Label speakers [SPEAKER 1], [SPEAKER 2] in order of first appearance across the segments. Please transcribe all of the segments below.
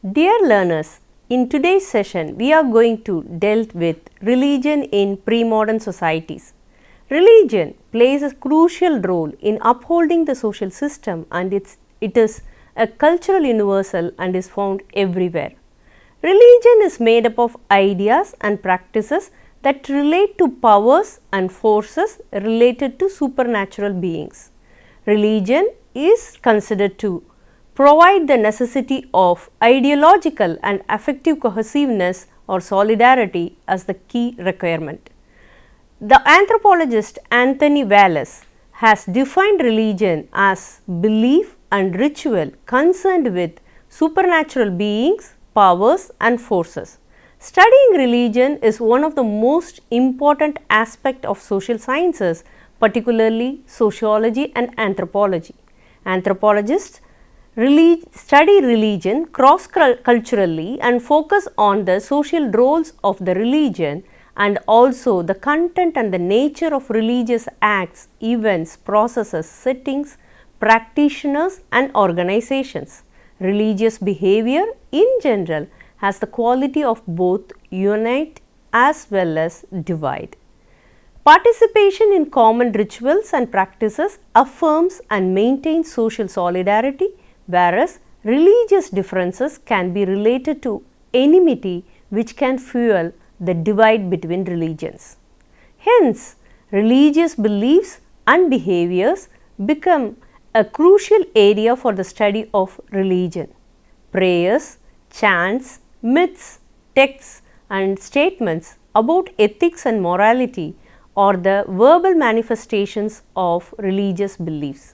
[SPEAKER 1] Dear learners, in today's session we are going to delve with religion in pre-modern societies. Religion plays a crucial role in upholding the social system and it is a cultural universal and is found everywhere. Religion is made up of ideas and practices that relate to powers and forces related to supernatural beings. Religion is considered to provide the necessity of ideological and affective cohesiveness or solidarity as the key requirement. The anthropologist Anthony Wallace has defined religion as belief and ritual concerned with supernatural beings, powers and forces. Studying religion is one of the most important aspects of social sciences, particularly sociology and anthropology. Anthropologists study religion cross-culturally and focus on the social roles of the religion and also the content and the nature of religious acts, events, processes, settings, practitioners and organizations. Religious behavior in general has the quality of both unite as well as divide. Participation in common rituals and practices affirms and maintains social solidarity, whereas religious differences can be related to enmity which can fuel the divide between religions. Hence, religious beliefs and behaviors become a crucial area for the study of religion. Prayers, chants, myths, texts and statements about ethics and morality are the verbal manifestations of religious beliefs.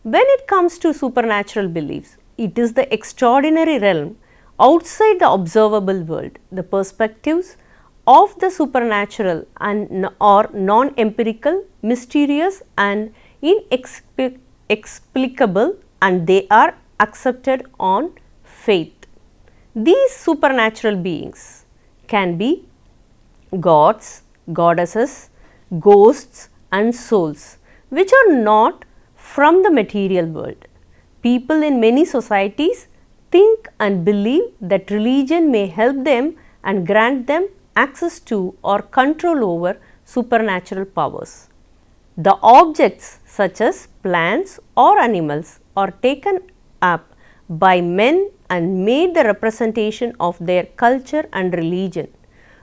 [SPEAKER 1] When it comes to supernatural beliefs, it is the extraordinary realm outside the observable world. The perspectives of the supernatural and are non-empirical, mysterious and inexplicable, and they are accepted on faith. These supernatural beings can be gods, goddesses, ghosts and souls which are not from the material world. People in many societies think and believe that religion may help them and grant them access to or control over supernatural powers. The objects such as plants or animals are taken up by men and made the representation of their culture and religion.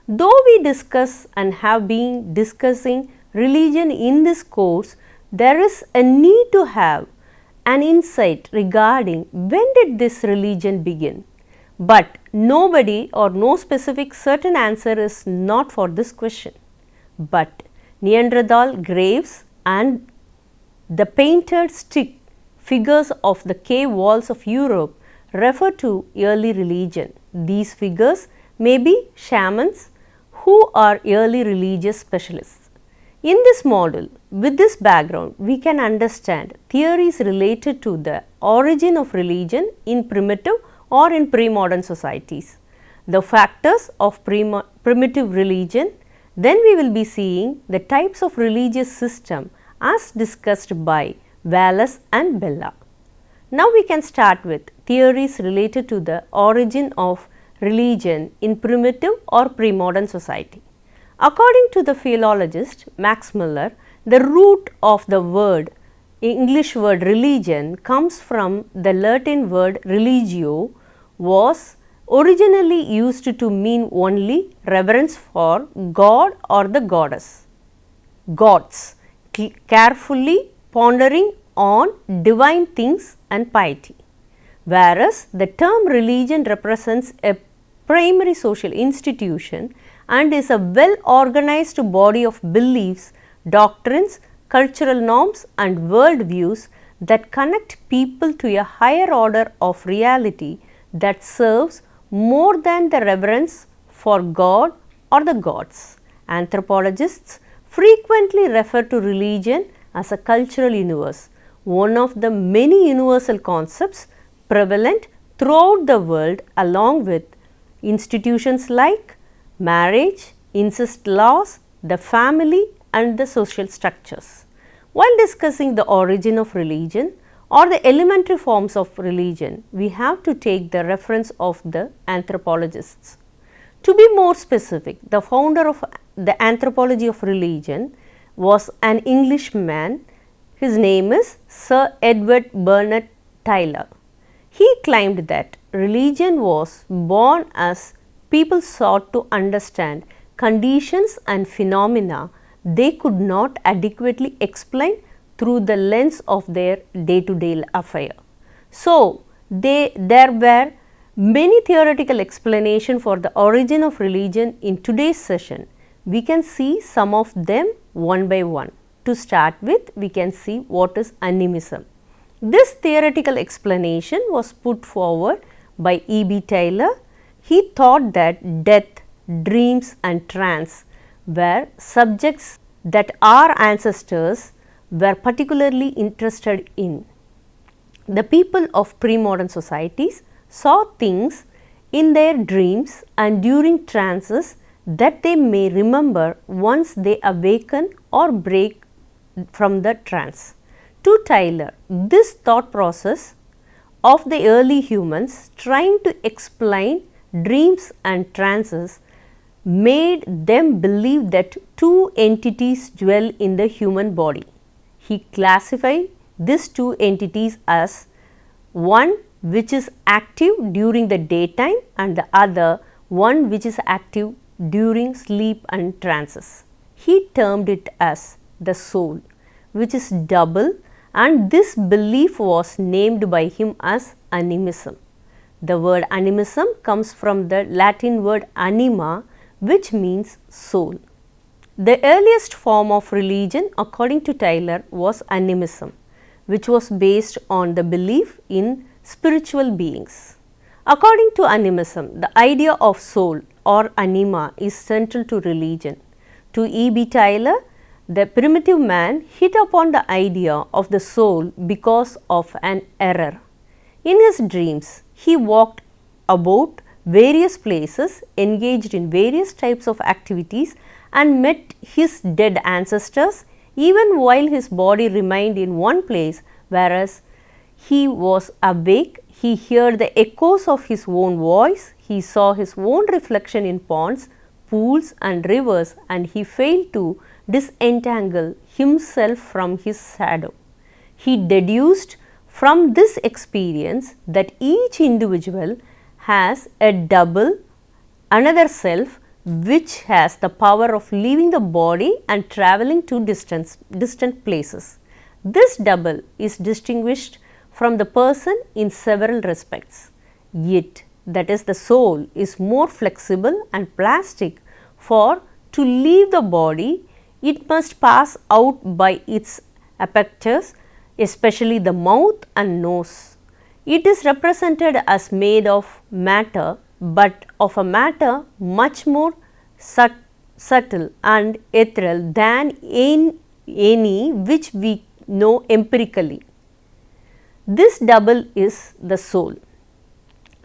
[SPEAKER 1] Though we discuss and have been discussing religion in this course, there is a need to have an insight regarding when did this religion begin. But nobody or no specific certain answer is not for this question. But Neanderthal graves and the painted stick figures of the cave walls of Europe refer to early religion. These figures may be shamans who are early religious specialists. In this model, with this background, we can understand theories related to the origin of religion in primitive or in pre-modern societies, the factors of primitive religion. Then we will be seeing the types of religious system as discussed by Wallace and Bella. Now we can start with theories related to the origin of religion in primitive or pre-modern society. According to the philologist Max Muller, the root of the word, English word religion, comes from the Latin word religio, was originally used to mean only reverence for God or the goddess, gods, carefully pondering on divine things and piety. Whereas the term religion represents a primary social institution and is a well organized body of beliefs, doctrines, cultural norms and worldviews that connect people to a higher order of reality that serves more than the reverence for God or the gods. Anthropologists frequently refer to religion as a cultural universe, one of the many universal concepts prevalent throughout the world, along with institutions like marriage, incest laws, the family and the social structures. While discussing the origin of religion, or the elementary forms of religion, we have to take the reference of the anthropologists. To be more specific, the founder of the anthropology of religion was an Englishman. His name is Sir Edward Bernard Tyler. He claimed that religion was born as people sought to understand conditions and phenomena they could not adequately explain through the lens of their day-to-day affair. So, there were many theoretical explanations for the origin of religion in today's session. We can see some of them one by one. To start with, we can see what is animism. This theoretical explanation was put forward by E.B. Taylor. He thought that death, dreams and trance were subjects that our ancestors were particularly interested in. The people of pre-modern societies saw things in their dreams and during trances that they may remember once they awaken or break from the trance. To Tyler, this thought process of the early humans trying to explain dreams and trances made them believe that two entities dwell in the human body. He classified these two entities as one which is active during the daytime and the other one which is active during sleep and trances. He termed it as the soul, which is double, and this belief was named by him as animism. The word animism comes from the Latin word anima, which means soul. The earliest form of religion, according to Tyler, was animism, which was based on the belief in spiritual beings. According to animism, the idea of soul or anima is central to religion. To E.B. Tyler, the primitive man hit upon the idea of the soul because of an error. In his dreams, he walked about various places, engaged in various types of activities and met his dead ancestors even while his body remained in one place, whereas he was awake. He heard the echoes of his own voice, he saw his own reflection in ponds, pools and rivers, and he failed to disentangle himself from his shadow. He deduced from this experience that each individual has a double, another self, which has the power of leaving the body and travelling to distant places. This double is distinguished from the person in several respects, yet that is the soul is more flexible and plastic, for to leave the body it must pass out by its apertures, especially the mouth and nose. It is represented as made of matter, but of a matter much more subtle and ethereal than any which we know empirically. This double is the soul.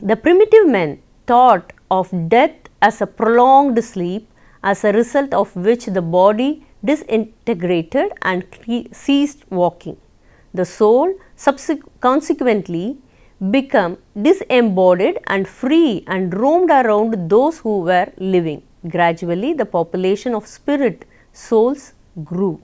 [SPEAKER 1] The primitive men thought of death as a prolonged sleep, as a result of which the body disintegrated and ceased walking. The soul consequently became disembodied and free and roamed around those who were living. Gradually, the population of spirit souls grew.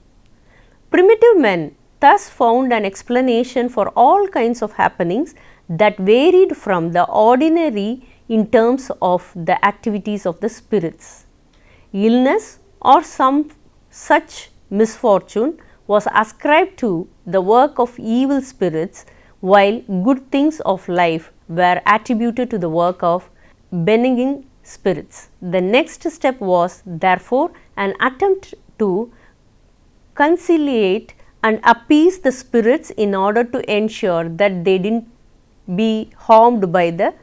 [SPEAKER 1] Primitive men thus found an explanation for all kinds of happenings that varied from the ordinary in terms of the activities of the spirits. Illness or some such misfortune was ascribed to the work of evil spirits, while good things of life were attributed to the work of benign spirits. The next step was therefore an attempt to conciliate and appease the spirits in order to ensure that they did not be harmed by the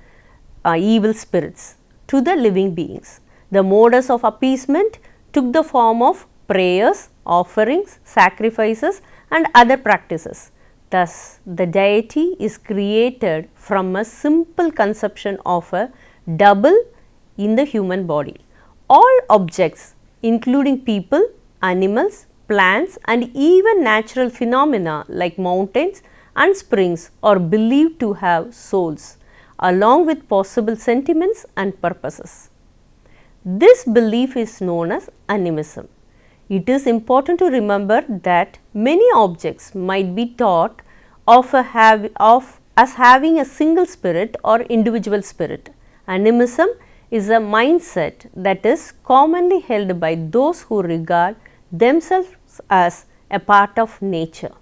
[SPEAKER 1] evil spirits to the living beings. The modus of appeasement took the form of prayers, offerings, sacrifices and other practices. Thus, the deity is created from a simple conception of a double in the human body. All objects, including people, animals, plants and even natural phenomena like mountains and springs are believed to have souls, along with possible sentiments and purposes. This belief is known as animism. It is important to remember that many objects might be thought of as having a single spirit or individual spirit. Animism is a mindset that is commonly held by those who regard themselves as a part of nature.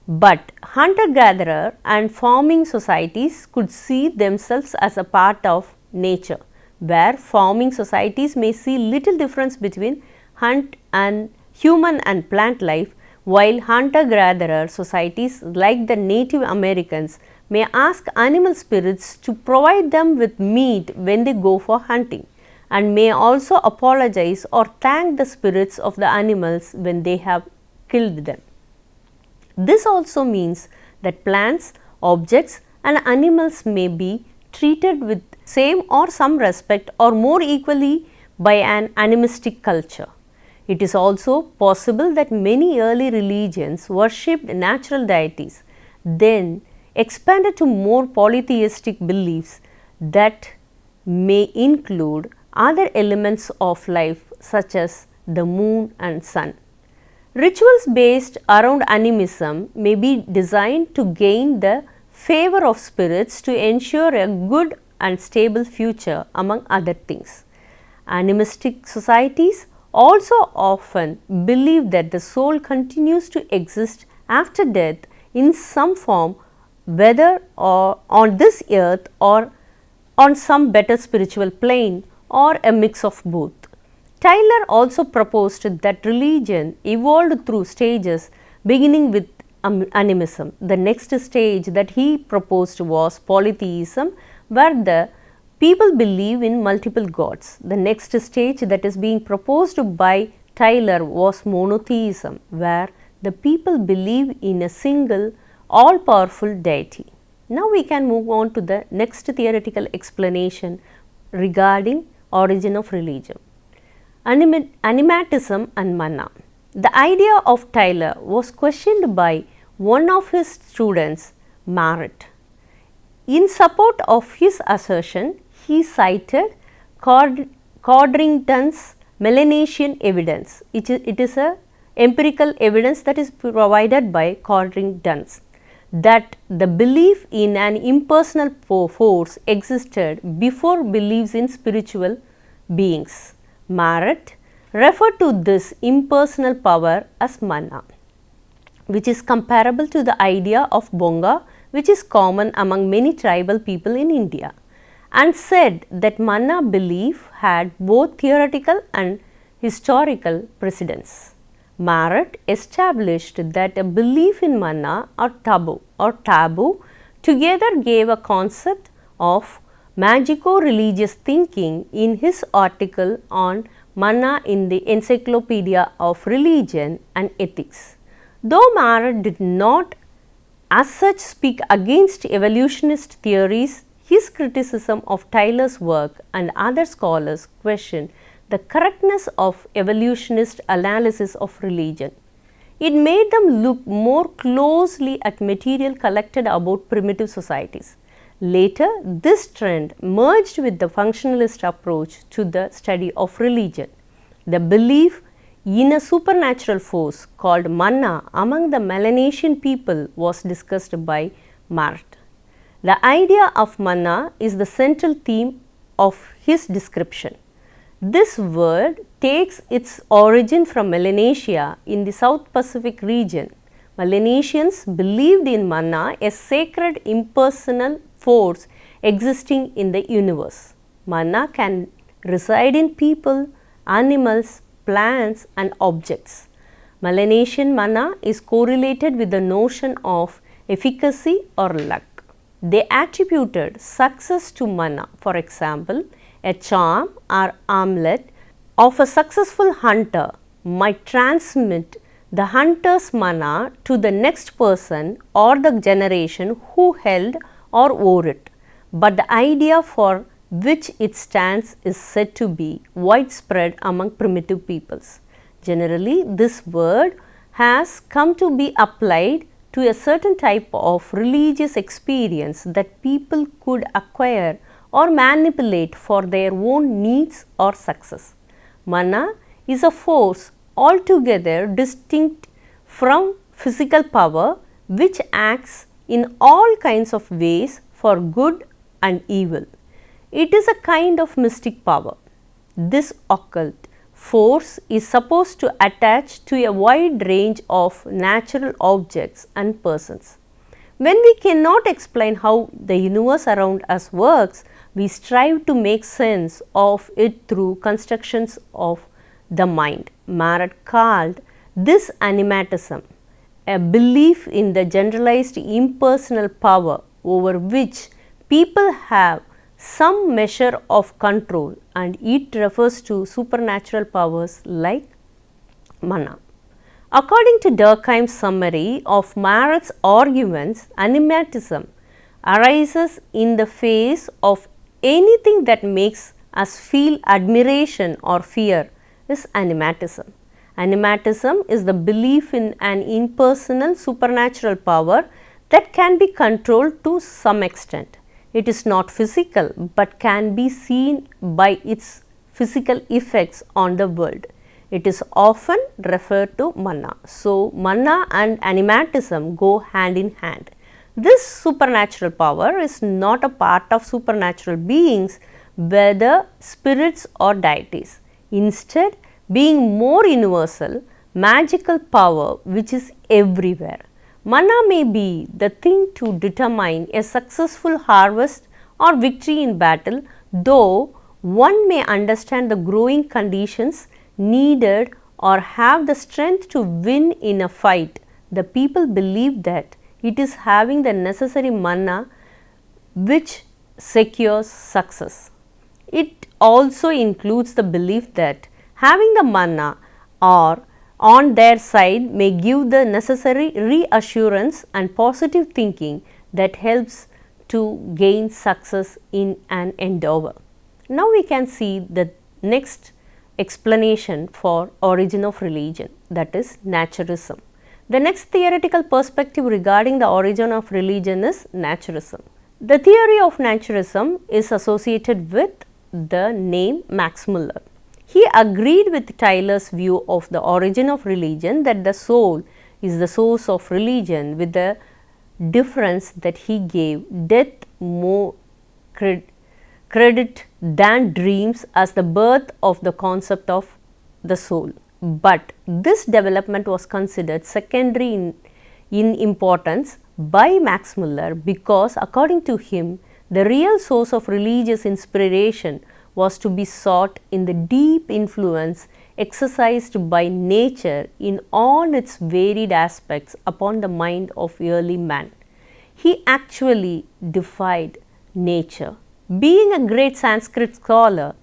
[SPEAKER 1] But hunter-gatherer and farming societies could see themselves as a part of nature, where farming societies may see little difference between hunt and human and plant life, while hunter-gatherer societies like the Native Americans may ask animal spirits to provide them with meat when they go for hunting, and may also apologize or thank the spirits of the animals when they have killed them. This also means that plants, objects and animals may be treated with same or some respect or more equally by an animistic culture. It is also possible that many early religions worshipped natural deities, then expanded to more polytheistic beliefs that may include other elements of life such as the moon and sun. Rituals based around animism may be designed to gain the favor of spirits to ensure a good and stable future, among other things. Animistic societies also often believe that the soul continues to exist after death in some form, whether or on this earth or on some better spiritual plane, or a mix of both. Tyler also proposed that religion evolved through stages, beginning with animism. The next stage that he proposed was polytheism, where the people believe in multiple gods. The next stage that is being proposed by Tyler was monotheism, where the people believe in a single all-powerful deity. Now we can move on to the next theoretical explanation regarding origin of religion. Animatism and manna. The idea of Tyler was questioned by one of his students, Emrc. In support of his assertion, he cited Codrington's Melanesian evidence. It is a empirical evidence that is provided by Codrington, that the belief in an impersonal force existed before beliefs in spiritual beings. Emrc referred to this impersonal power as manna, which is comparable to the idea of bonga, which is common among many tribal people in India, and said that manna belief had both theoretical and historical precedence. Emrc established that a belief in manna or taboo together gave a concept of magico-religious thinking in his article on manna in the Encyclopedia of Religion and Ethics. Though Emrc did not as such speak against evolutionist theories, his criticism of Tyler's work and other scholars questioned the correctness of evolutionist analysis of religion. It made them look more closely at material collected about primitive societies. Later, this trend merged with the functionalist approach to the study of religion. The belief in a supernatural force called manna among the Melanesian people was discussed by Emrc. The idea of manna is the central theme of his description. This word takes its origin from Melanesia in the South Pacific region. Melanesians believed in manna, a sacred impersonal force existing in the universe. Manna can reside in people, animals, plants and objects. Melanesian manna is correlated with the notion of efficacy or luck. They attributed success to manna. For example, a charm or amulet of a successful hunter might transmit the hunter's manna to the next person or the generation who held or wore it, but the idea for which it stands is said to be widespread among primitive peoples. Generally, this word has come to be applied to a certain type of religious experience that people could acquire or manipulate for their own needs or success. Mana is a force altogether distinct from physical power which acts in all kinds of ways for good and evil. It is a kind of mystic power. This occult force is supposed to attach to a wide range of natural objects and persons. When we cannot explain how the universe around us works, we strive to make sense of it through constructions of the mind. Emrc called this animatism, a belief in the generalized impersonal power over which people have some measure of control, and it refers to supernatural powers like mana. According to Durkheim's summary of Emrc's arguments, animatism arises in the face of anything that makes us feel admiration or fear is animatism. Animatism is the belief in an impersonal supernatural power that can be controlled to some extent. It is not physical but can be seen by its physical effects on the world. It is often referred to mana. So, mana and animatism go hand in hand. This supernatural power is not a part of supernatural beings, whether spirits or deities. Instead, being more universal, magical power which is everywhere. Mana may be the thing to determine a successful harvest or victory in battle, though one may understand the growing conditions needed or have the strength to win in a fight. The people believe that it is having the necessary mana which secures success. It also includes the belief that having the mana or on their side may give the necessary reassurance and positive thinking that helps to gain success in an endeavor. Now we can see the next explanation for origin of religion, that is naturism. The next theoretical perspective regarding the origin of religion is naturism. The theory of naturism is associated with the name Max Muller. He agreed with Tyler's view of the origin of religion, that the soul is the source of religion, with the difference that he gave death more credit than dreams as the birth of the concept of the soul. But this development was considered secondary in importance by Max Muller because, according to him, the real source of religious inspiration was to be sought in the deep influence exercised by nature in all its varied aspects upon the mind of early man. He actually defied nature. Being a great Sanskrit scholar,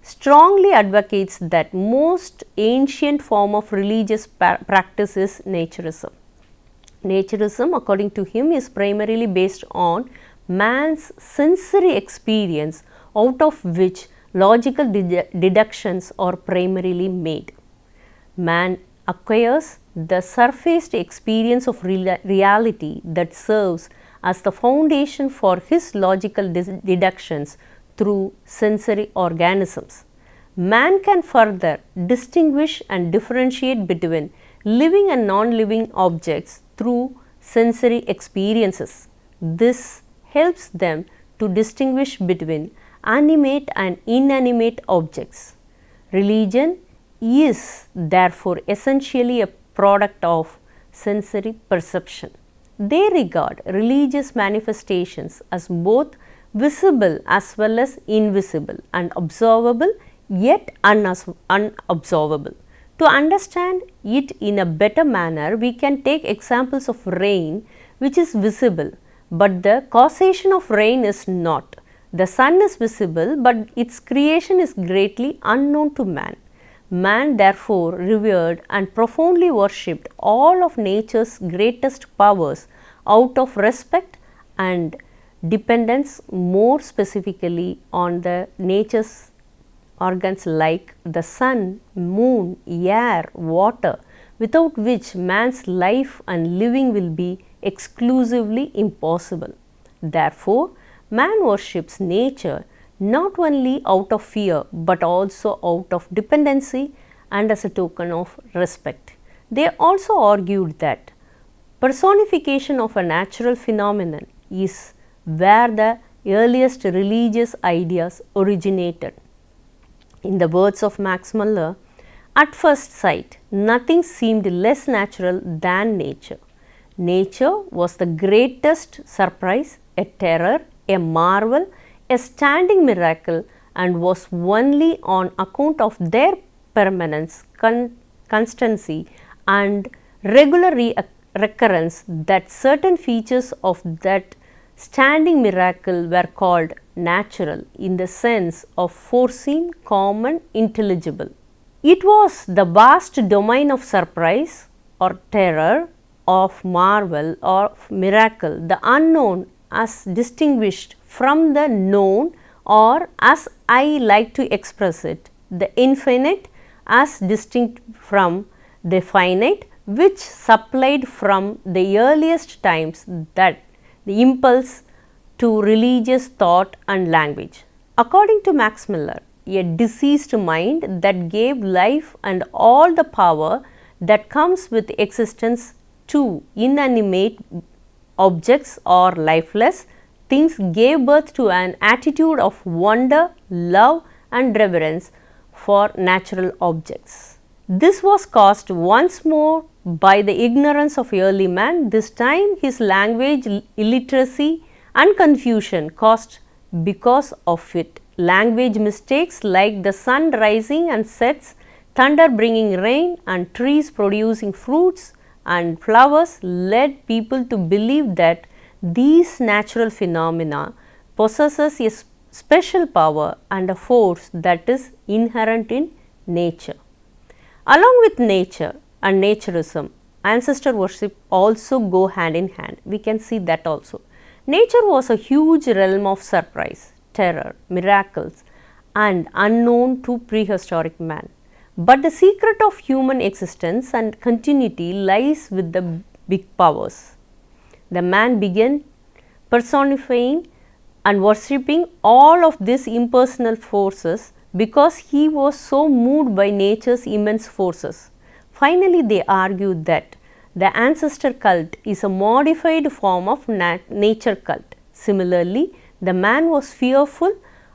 [SPEAKER 1] strongly advocates that most ancient form of religious practice is naturism. Naturism, according to him, is primarily based on man's sensory experience, out of which logical deductions are primarily made. Man acquires the surfaced experience of reality that serves as the foundation for his logical deductions through sensory organisms. Man can further distinguish and differentiate between living and non-living objects through sensory experiences. This helps them to distinguish between animate and inanimate objects. Religion is therefore essentially a product of sensory perception. They regard religious manifestations as both visible as well as invisible and observable yet unobservable. To understand it in a better manner, we can take examples of rain, which is visible, but the causation of rain is not. The sun is visible, but its creation is greatly unknown to man. Man therefore revered and profoundly worshipped all of nature's greatest powers out of respect and dependence, more specifically on the nature's organs like the sun, moon, air, water, without which man's life and living will be exclusively impossible. Therefore, man worships nature not only out of fear but also out of dependency and as a token of respect. They also argued that personification of a natural phenomenon is where the earliest religious ideas originated. In the words of Max Muller, at first sight, nothing seemed less natural than nature. Nature was the greatest surprise, a terror, a marvel, a standing miracle, and was only on account of their permanence, constancy, and regular recurrence that certain features of that standing miracle were called natural in the sense of foreseen, common, intelligible. It was the vast domain of surprise or terror, of marvel or of miracle, the unknown as distinguished from the known, or as I like to express it, the infinite as distinct from the finite, which supplied from the earliest times that the impulse to religious thought and language. According to Max Muller, a diseased mind that gave life and all the power that comes with existence to inanimate objects or lifeless things gave birth to an attitude of wonder, love, and reverence for natural objects. This was caused once more by the ignorance of early man, this time his language illiteracy and confusion caused because of it. Language mistakes like the sun rising and sets, thunder bringing rain, and trees producing fruits and flowers led people to believe that these natural phenomena possesses a special power and a force that is inherent in nature. Along with nature and naturism, ancestor worship also go hand in hand. We can see that also. Nature was a huge realm of surprise, terror, miracles, and unknown to prehistoric man. But the secret of human existence and continuity lies with the big powers. The man began personifying and worshipping all of these impersonal forces because he was so moved by nature's immense forces. Finally, they argued that the ancestor cult is a modified form of nature cult. Similarly, the man was fearful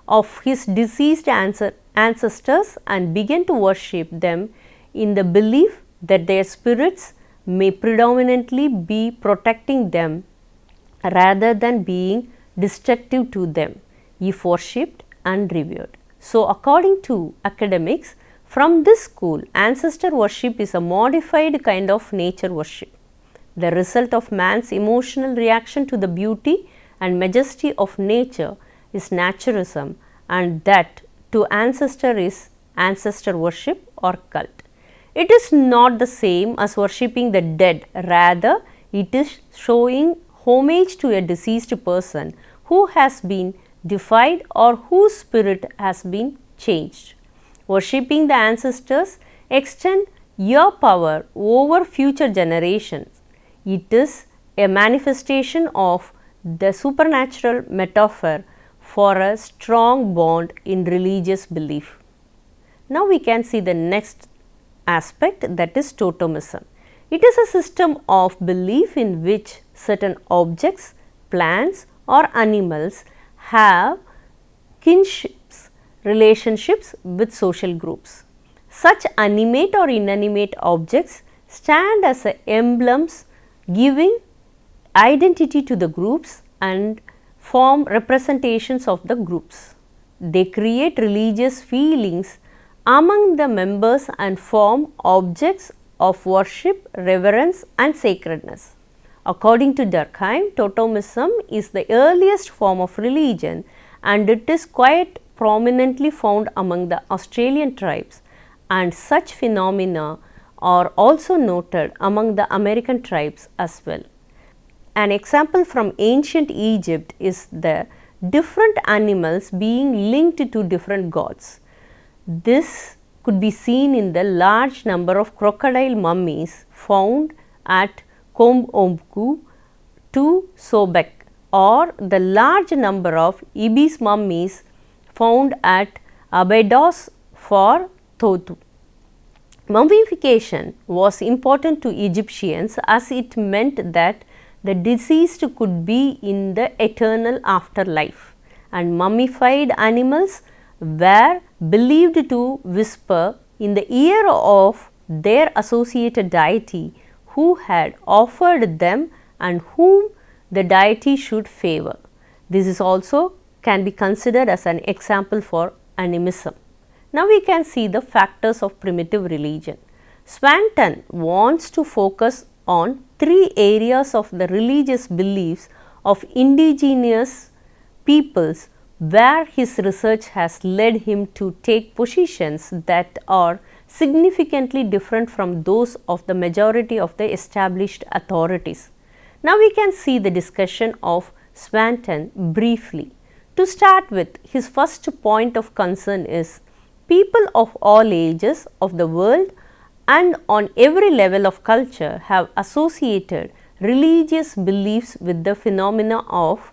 [SPEAKER 1] of his deceased ancestors and began to worship them in the belief that their spirits may predominantly be protecting them rather than being destructive to them if worshipped and revered. So, according to academics, from this school, ancestor worship is a modified kind of nature worship, the result of man's emotional reaction to the beauty and majesty of nature is naturism, and that to ancestor is ancestor worship or cult. It is not the same as worshipping the dead, rather it is showing homage to a deceased person who has been deified or whose spirit has been changed. Worshipping the ancestors extend your power over future generations. It is a manifestation of the supernatural metaphor for a strong bond in religious belief. Now we can see the next aspect, that is totemism. It is a system of belief in which certain objects, plants or animals have kinships, relationships with social groups. Such animate or inanimate objects stand as emblems giving identity to the groups and form representations of the groups. They create religious feelings among the members and form objects of worship, reverence and sacredness. According to Durkheim, totemism is the earliest form of religion and it is quite prominently found among the Australian tribes, and such phenomena are also noted among the American tribes as well. An example from ancient Egypt is the different animals being linked to different gods. This could be seen in the large number of crocodile mummies found at Komomku to Sobek, or the large number of Ibis mummies found at Abydos for Thoth. Mummification was important to Egyptians as it meant that the deceased could be in the eternal afterlife, and mummified animals were believed to whisper in the ear of their associated deity who had offered them and whom the deity should favor. This is also can be considered as an example for animism. Now we can see the factors of primitive religion. Swanton wants to focus on three areas of the religious beliefs of indigenous peoples where his research has led him to take positions that are significantly different from those of the majority of the established authorities. Now we can see the discussion of Swanton briefly. To start with, his first point of concern is people of all ages of the world and on every level of culture have associated religious beliefs with the phenomena of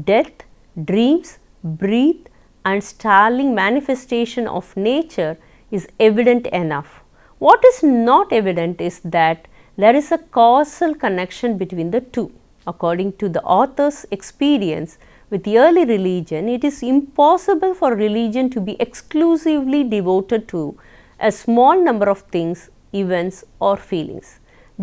[SPEAKER 1] death, dreams, breath and startling manifestation of nature is evident enough. What is not evident is that there is a causal connection between the two. According to the author's experience with early religion, it is impossible for religion to be exclusively devoted to a small number of things, events or feelings.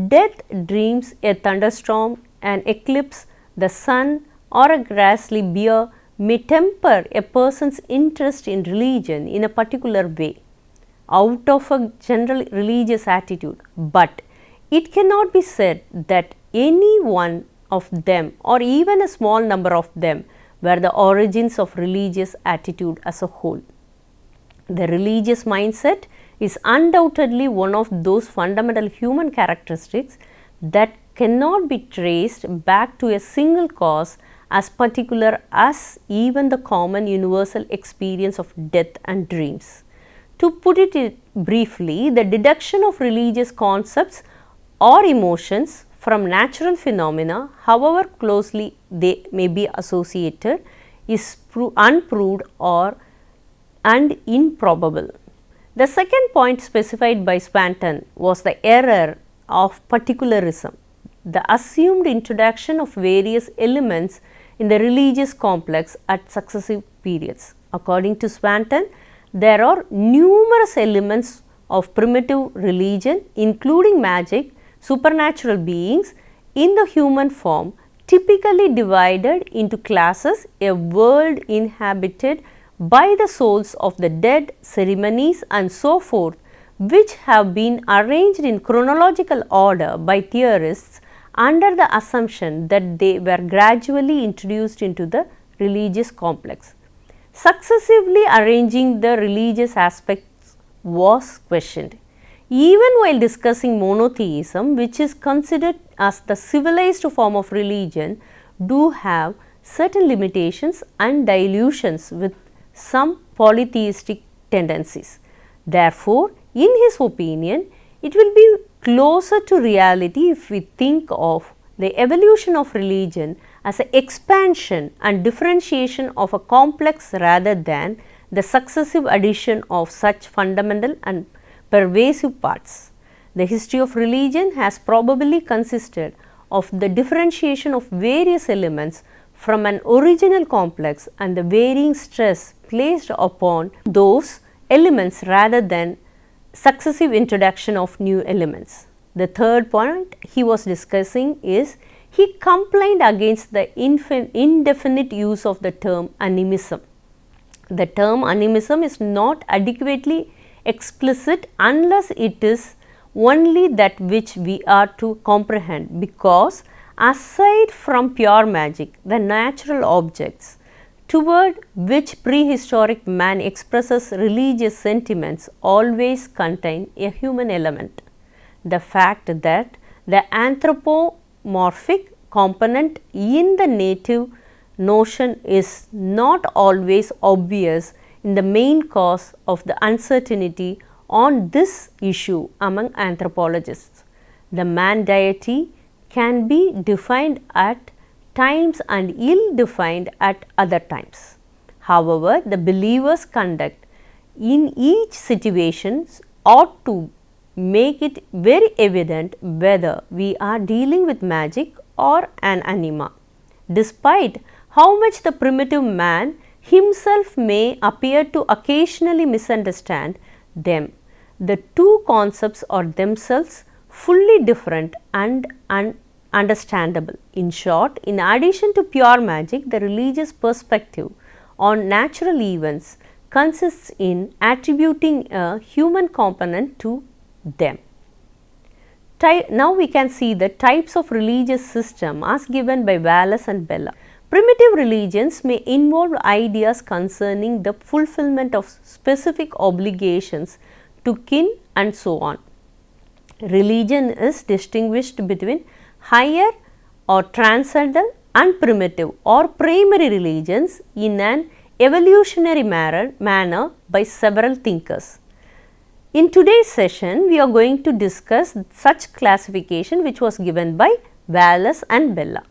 [SPEAKER 1] Death, dreams, a thunderstorm, an eclipse, the sun or a grassy bear may temper a person's interest in religion in a particular way out of a general religious attitude, but it cannot be said that any one of them or even a small number of them were the origins of religious attitude as a whole. The religious mindset is undoubtedly one of those fundamental human characteristics that cannot be traced back to a single cause as particular as even the common universal experience of death and dreams. To put it briefly, the deduction of religious concepts or emotions from natural phenomena, however closely they may be associated, is unproved and improbable. The second point specified by Swanton was the error of particularism, the assumed introduction of various elements in the religious complex at successive periods. According to Swanton, there are numerous elements of primitive religion, including magic, supernatural beings in the human form, typically divided into classes: a world inhabited by the souls of the dead, ceremonies and so forth, which have been arranged in chronological order by theorists under the assumption that they were gradually introduced into the religious complex. Successively arranging the religious aspects was questioned. Even while discussing monotheism, which is considered as the civilized form of religion, do have certain limitations and dilutions with some polytheistic tendencies. Therefore, in his opinion, it will be closer to reality if we think of the evolution of religion as an expansion and differentiation of a complex rather than the successive addition of such fundamental and pervasive parts. The history of religion has probably consisted of the differentiation of various elements from an original complex and the varying stress placed upon those elements rather than successive introduction of new elements. The third point he was discussing is he complained against the indefinite use of the term animism. The term animism is not adequately explicit unless it is only that which we are to comprehend, because aside from pure magic, the natural objects toward which prehistoric man expresses religious sentiments always contain a human element. The fact that the anthropomorphic component in the native notion is not always obvious in the main cause of the uncertainty on this issue among anthropologists. The man deity can be defined at times and ill-defined at other times. However, the believer's conduct in each situation ought to make it very evident whether we are dealing with magic or an anima. Despite how much the primitive man himself may appear to occasionally misunderstand them, the two concepts are themselves fully different and understandable. In short, in addition to pure magic, the religious perspective on natural events consists in attributing a human component to them. Now we can see the types of religious system as given by Wallace and Bella. Primitive religions may involve ideas concerning the fulfillment of specific obligations to kin and so on. Religion is distinguished between higher or transcendental and primitive or primary religions in an evolutionary manner by several thinkers. In today's session, we are going to discuss such classification which was given by Wallace and Bella.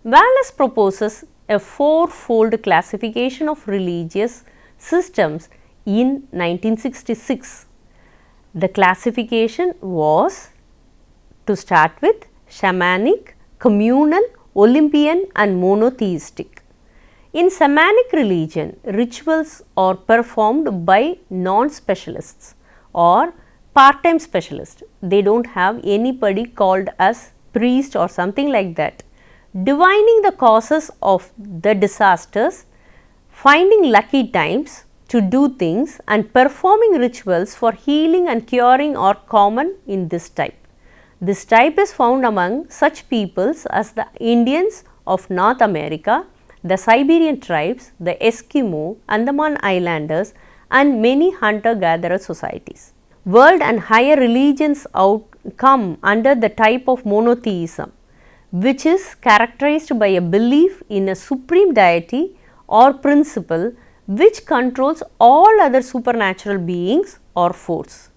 [SPEAKER 1] Wallace proposes a four-fold classification of religious systems in 1966. The classification was, to start with, shamanic, communal, Olympian and monotheistic. In shamanic religion, rituals are performed by non-specialists or part-time specialists. They do not have anybody called as priest or something like that. Divining the causes of the disasters, finding lucky times to do things and performing rituals for healing and curing are common in this type. This type is found among such peoples as the Indians of North America, the Siberian tribes, the Eskimo, Andaman Islanders and many hunter-gatherer societies. World and higher religions come under the type of monotheism, which is characterized by a belief in a supreme deity or principle which controls all other supernatural beings or force.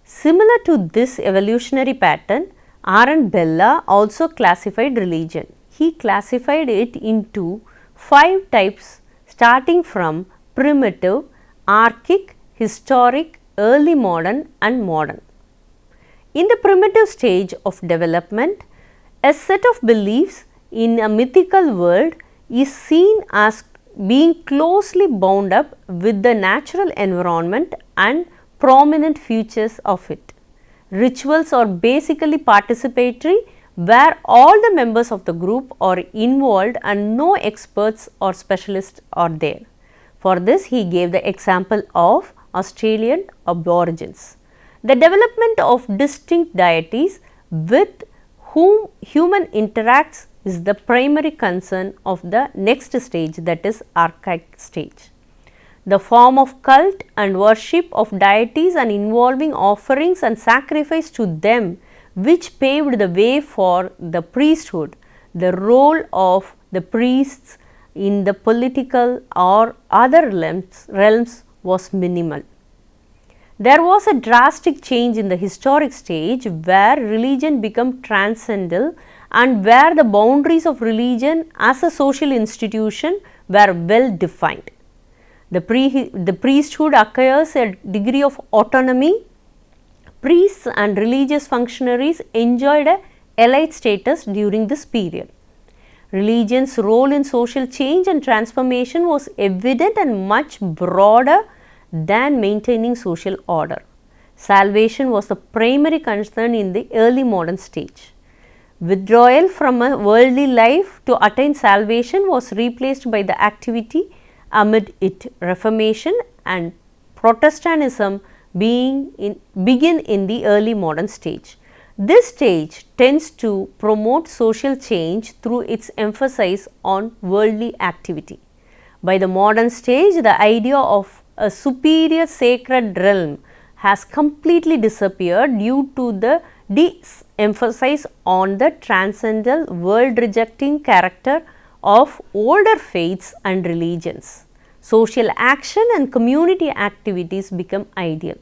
[SPEAKER 1] Similar to this evolutionary pattern, R. Bella also classified religion. He classified it into 5 types starting from primitive, archaic, historic, early modern and modern. In the primitive stage of development, a set of beliefs in a mythical world is seen as being closely bound up with the natural environment and prominent features of it. Rituals are basically participatory, where all the members of the group are involved and no experts or specialists are there. For this, he gave the example of Australian Aborigines. The development of distinct deities with whom human interacts is the primary concern of the next stage, that is archaic stage. The form of cult and worship of deities and involving offerings and sacrifice to them which paved the way for the priesthood. The role of the priests in the political or other realms was minimal. There was a drastic change in the historic stage where religion became transcendental and where the boundaries of religion as a social institution were well defined. The priesthood acquires a degree of autonomy. Priests and religious functionaries enjoyed an elite status during this period. Religion's role in social change and transformation was evident and much broader than maintaining social order. Salvation was the primary concern in the early modern stage. Withdrawal from a worldly life to attain salvation was replaced by the activity amid it. Reformation and Protestantism begin in the early modern stage. This stage tends to promote social change through its emphasis on worldly activity. By the modern stage, the idea of a superior sacred realm has completely disappeared due to the de-emphasis on the transcendental world-rejecting character of older faiths and religions. Social action and community activities become ideal.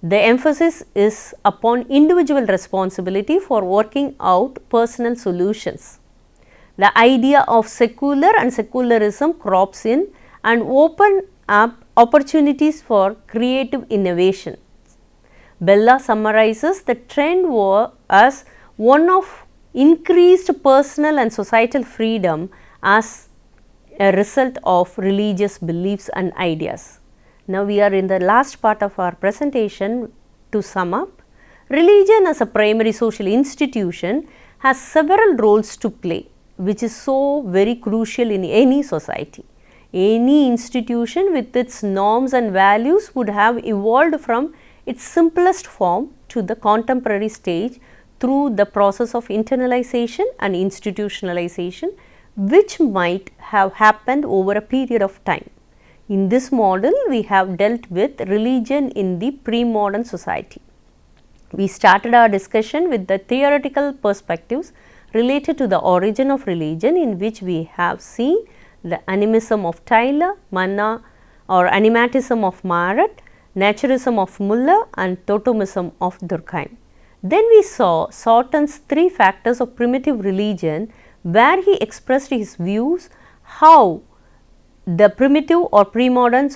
[SPEAKER 1] The emphasis is upon individual responsibility for working out personal solutions. The idea of secular and secularism crops in and open up opportunities for creative innovation. Bella summarizes the trend as one of increased personal and societal freedom as a result of religious beliefs and ideas. Now, we are in the last part of our presentation. To sum up, religion as a primary social institution has several roles to play, which is so very crucial in any society. Any institution with its norms and values would have evolved from its simplest form to the contemporary stage through the process of internalization and institutionalization, which might have happened over a period of time. In this model, we have dealt with religion in the pre-modern society. We started our discussion with the theoretical perspectives related to the origin of religion, in which we have seen the animism of Taylor, Manna or animatism of Marat, naturism of Muller and totemism of Durkheim. Then we saw Sauton's 3 factors of primitive religion, where he expressed his views how the primitive or pre-modern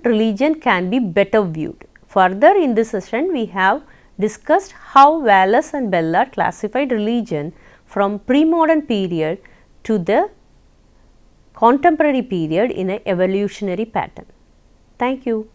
[SPEAKER 1] religion can be better viewed. Further, in this session we have discussed how Wallace and Bella classified religion from pre-modern period to the contemporary period in an evolutionary pattern. Thank you.